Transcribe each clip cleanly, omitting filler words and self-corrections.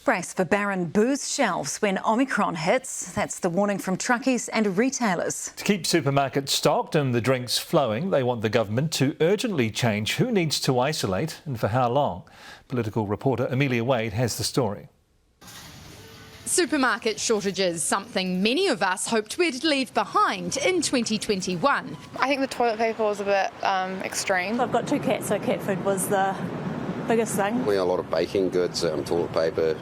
Brace for barren booze shelves when Omicron hits. That's the warning from truckies and retailers. To keep supermarkets stocked and the drinks flowing, they want the government to urgently change who needs to isolate and for how long. Political reporter Amelia Wade has the story. Supermarket shortages, something many of us hoped we'd leave behind in 2021. I think the toilet paper was a bit extreme. I've got 2 cats, so cat food was the biggest thing. We have a lot of baking goods, toilet paper,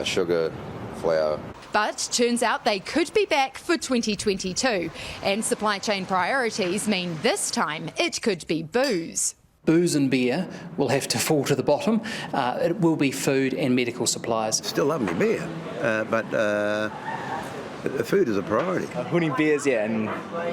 sugar, flour. But turns out they could be back for 2022. And supply chain priorities mean this time it could be booze. Booze and beer will have to fall to the bottom. It will be food and medical supplies. Still love me beer, but food is a priority. Honey beers, yeah, and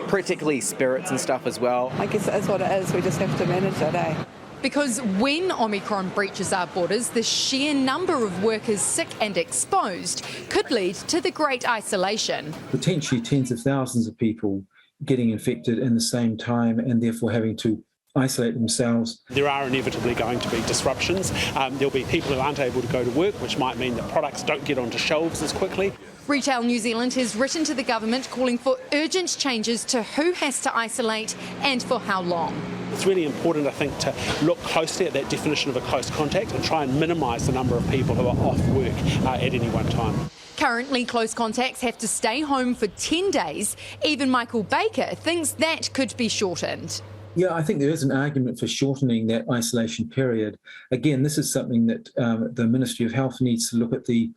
particularly spirits and stuff as well. I guess it is what it is. We just have to manage it, eh? Because when Omicron breaches our borders, the sheer number of workers sick and exposed could lead to the great isolation. Potentially tens of thousands of people getting infected in the same time and therefore having to isolate themselves. There are inevitably going to be disruptions. There'll be people who aren't able to go to work, which might mean that products don't get onto shelves as quickly. Retail New Zealand has written to the government calling for urgent changes to who has to isolate and for how long. It's really important, I think, to look closely at that definition of a close contact and try and minimise the number of people who are off work at any one time. Currently, close contacts have to stay home for 10 days. Even Michael Baker thinks that could be shortened. Yeah, I think there is an argument for shortening that isolation period. Again, this is something that the Ministry of Health needs to look at the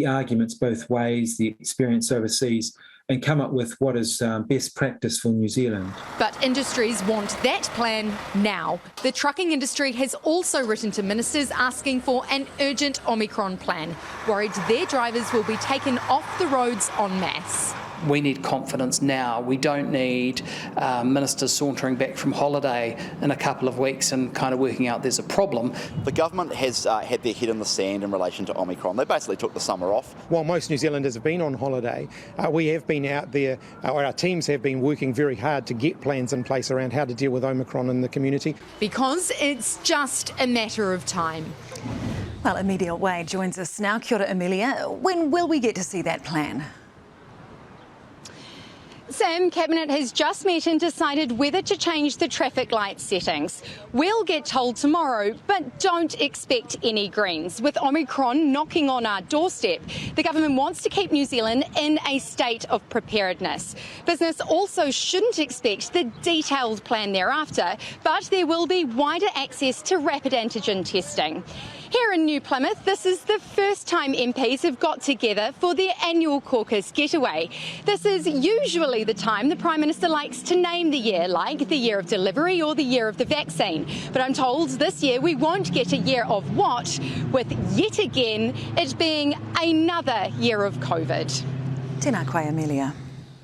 arguments both ways, the experience overseas, and come up with what is best practice for New Zealand. But industries want that plan now. The trucking industry has also written to ministers asking for an urgent Omicron plan, worried their drivers will be taken off the roads en masse. We need confidence now. We don't need ministers sauntering back from holiday in a couple of weeks and kind of working out there's a problem. The government has had their head in the sand in relation to Omicron. They basically took the summer off. While most New Zealanders have been on holiday, we have been out there, or our teams have been working very hard to get plans in place around how to deal with Omicron in the community. Because it's just a matter of time. Well, Amelia Wade joins us now. Kia ora, Amelia. When will we get to see that plan? Sam, Cabinet has just met and decided whether to change the traffic light settings. We'll get told tomorrow, but don't expect any greens. With Omicron knocking on our doorstep, the government wants to keep New Zealand in a state of preparedness. Business also shouldn't expect the detailed plan thereafter, but there will be wider access to rapid antigen testing. Here in New Plymouth, this is the first time MPs have got together for their annual caucus getaway. This is usually the time the Prime Minister likes to name the year, like the year of delivery or the year of the vaccine. But I'm told this year we won't get a year of what, with yet again it being another year of COVID. Tēnā koe, Amelia.